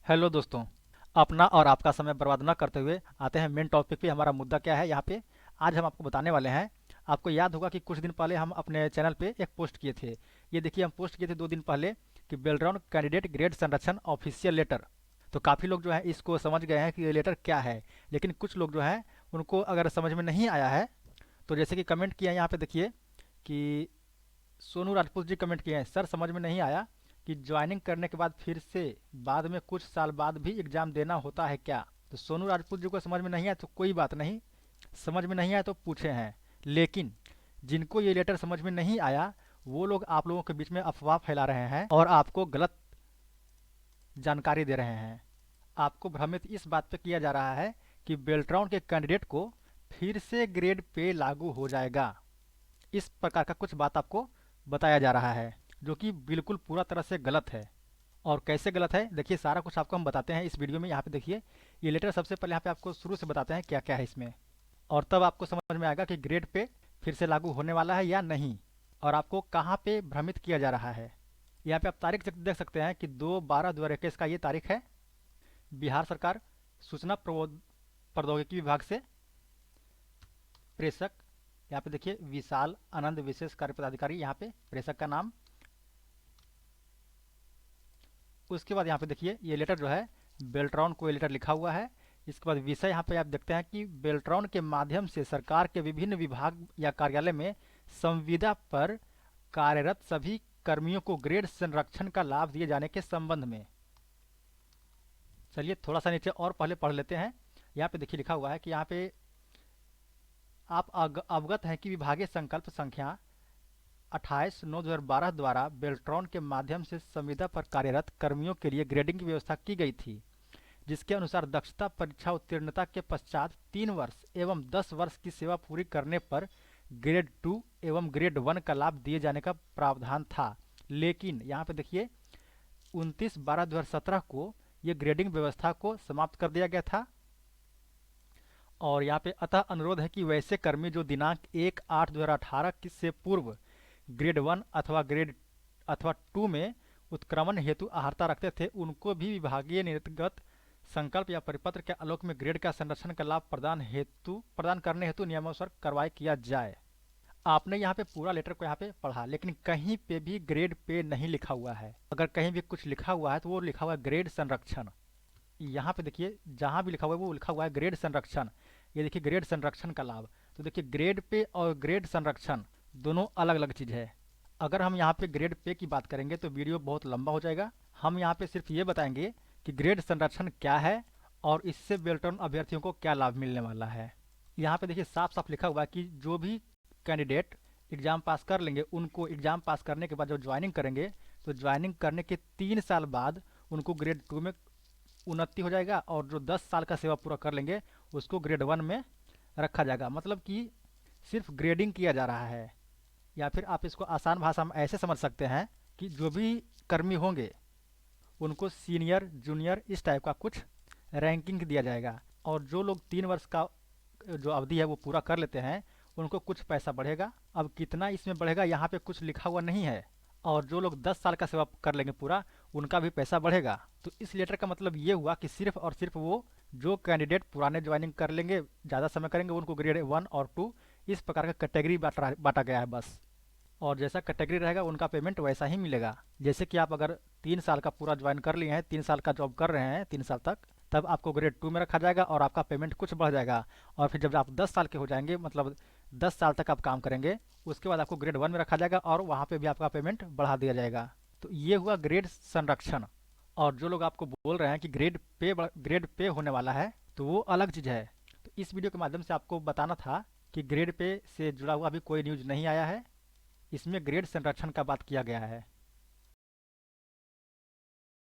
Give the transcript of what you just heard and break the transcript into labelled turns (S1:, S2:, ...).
S1: Hello दोस्तों। अपना और आपका समय बर्बाद न करते हुए आते हैं मेन टॉपिक पे। हमारा मुद्दा क्या है यहाँ पे? आज हम आपको बताने वाले हैं। आपको याद होगा कि कुछ दिन पहले हम अपने चैनल पे एक पोस्ट किए थे। ये देखिए, हम पोस्ट किए थे 2 दिन पहले कि बेलरॉन कैंडिडेट ग्रेड संरक्षण ऑफिशियल लेटर। तो काफ़ी लोग जो है इसको समझ गए हैं कि ये लेटर क्या है। लेकिन कुछ लोग जो हैं उनको अगर समझ में नहीं आया है, तो जैसे कि कमेंट किया है यहाँ पे देखिए कि सोनू राजपूत जी कमेंट किए हैं, सर समझ में नहीं आया कि ज्वाइनिंग करने के बाद फिर से बाद में कुछ साल बाद भी एग्ज़ाम देना होता है क्या? तो सोनू राजपूत जी को समझ में नहीं आया तो कोई बात नहीं, समझ में नहीं आया तो पूछे हैं। लेकिन जिनको ये लेटर समझ में नहीं आया, वो लोग आप लोगों के बीच में अफवाह फैला रहे हैं और आपको गलत जानकारी दे रहे हैं। आपको भ्रमित इस बात पे किया जा रहा है कि बेल्ट्रॉन के कैंडिडेट को फिर से ग्रेड पे लागू हो जाएगा। इस प्रकार का कुछ बात आपको बताया जा रहा है, जो कि बिल्कुल पूरा तरह से गलत है। और कैसे गलत है देखिए, सारा कुछ आपको हम बताते हैं इस वीडियो में। यहाँ पे देखिए, ये लेटर सबसे पहले यहाँ पे आपको शुरू से बताते हैं क्या क्या है इसमें, और तब आपको समझ में आएगा कि ग्रेड पे फिर से लागू होने वाला है या नहीं, और आपको कहाँ पे भ्रमित किया जा रहा है। यहाँ पे आप तारीख देख सकते हैं कि 2/12/2021 का ये तारीख है। बिहार सरकार सूचना प्रौद्योगिकी विभाग से प्रेषक, यहाँ पे देखिए विशाल आनंद विशेष कार्य पदाधिकारी, यहाँ पे प्रेषक का नाम। उसके बाद यहाँ पे देखिए ये लेटर जो है बेल्ट्रॉन को ये लेटर लिखा हुआ है। इसके बाद विषय यहाँ पे आप देखते हैं कि बेल्ट्रॉन के माध्यम से सरकार के विभिन्न विभाग या कार्यालय में संविदा पर कार्यरत सभी कर्मियों को ग्रेड संरक्षण का लाभ दिए जाने के संबंध में। चलिए थोड़ा सा नीचे और पहले पढ़ लेते हैं। यहाँ पे देखिए लिखा हुआ है कि यहाँ पे आप अवगत हैं कि विभागीय संकल्प संख्या 28/9/2012 द्वारा बेल्ट्रॉन के माध्यम से संविदा पर कार्यरत कर्मियों के लिए ग्रेडिंग की व्यवस्था की गई थी, जिसके अनुसार दक्षता परीक्षा उत्तीर्णता के पश्चात 3 वर्ष एवं 10 वर्ष की सेवा पूरी करने पर ग्रेड 2 एवं ग्रेड 1 का लाभ दिए जाने का प्रावधान था। लेकिन यहाँ पे देखिए 29/12/2017 को ये ग्रेडिंग व्यवस्था को समाप्त कर दिया गया था। और यहाँ पे अतः अनुरोध है कि वैसे कर्मी जो दिनांक 1/8/2018 से पूर्व ग्रेड 1 अथवा ग्रेड अथवा 2 में उत्क्रमण हेतु अहर्ता रखते थे, उनको भी विभागीय निर्गत संकल्प या परिपत्र के आलोक में ग्रेड का संरक्षण का लाभ प्रदान करने हेतु नियमानुसार कार्रवाई किया जाए। आपने यहाँ पे पूरा लेटर को यहाँ पे पढ़ा, लेकिन कहीं पे भी ग्रेड पे नहीं लिखा हुआ है। अगर कहीं भी कुछ लिखा हुआ है तो वो लिखा हुआ है ग्रेड संरक्षण। यहाँ पे देखिए जहाँ भी लिखा हुआ है वो लिखा हुआ है ग्रेड संरक्षण। ये देखिए ग्रेड संरक्षण का लाभ। तो देखिए ग्रेड पे और ग्रेड संरक्षण दोनों अलग अलग चीज़ है। अगर हम यहाँ पे ग्रेड पे की बात करेंगे तो वीडियो बहुत लंबा हो जाएगा। हम यहाँ पे सिर्फ ये बताएंगे कि ग्रेड संरक्षण क्या है और इससे बेल्ट्रॉन अभ्यर्थियों को क्या लाभ मिलने वाला है। यहाँ पे देखिए साफ साफ लिखा हुआ है कि जो भी कैंडिडेट एग्ज़ाम पास कर लेंगे, उनको एग्ज़ाम पास करने के बाद जो ज्वाइनिंग करेंगे, तो ज्वाइनिंग करने के 3 साल बाद उनको ग्रेड 2 में उन्नति हो जाएगा, और जो 10 साल का सेवा पूरा कर लेंगे उसको ग्रेड 1 में रखा जाएगा। मतलब कि सिर्फ ग्रेडिंग किया जा रहा है। या फिर आप इसको आसान भाषा में ऐसे समझ सकते हैं कि जो भी कर्मी होंगे उनको सीनियर जूनियर इस टाइप का कुछ रैंकिंग दिया जाएगा, और जो लोग 3 वर्ष का जो अवधि है वो पूरा कर लेते हैं उनको कुछ पैसा बढ़ेगा। अब कितना इसमें बढ़ेगा यहाँ पे कुछ लिखा हुआ नहीं है। और जो लोग 10 साल का सेवा कर लेंगे पूरा, उनका भी पैसा बढ़ेगा। तो इस लेटर का मतलब ये हुआ कि सिर्फ और सिर्फ वो जो कैंडिडेट पुराने ज्वाइनिंग कर लेंगे, ज़्यादा समय करेंगे, उनको ग्रेड 1 और 2 इस प्रकार का कैटेगरी बांटा गया है बस। और जैसा कैटेगरी रहेगा उनका पेमेंट वैसा ही मिलेगा। जैसे कि आप अगर 3 साल का पूरा ज्वाइन कर लिए हैं, 3 साल का जॉब कर रहे हैं 3 साल तक, तब आपको ग्रेड 2 में रखा जाएगा और आपका पेमेंट कुछ बढ़ जाएगा। और फिर जब आप 10 साल के हो जाएंगे, मतलब 10 साल तक आप काम करेंगे, उसके बाद आपको ग्रेड 1 में रखा जाएगा और वहाँ पे भी आपका पेमेंट बढ़ा दिया जाएगा। तो ये हुआ ग्रेड संरक्षण। और जो लोग आपको बोल रहे हैं कि ग्रेड पे होने वाला है, तो वो अलग चीज़ है। तो इस वीडियो के माध्यम से आपको बताना था कि ग्रेड पे से जुड़ा हुआ अभी कोई न्यूज़ नहीं आया है, इसमें ग्रेड संरक्षण का बात किया गया है।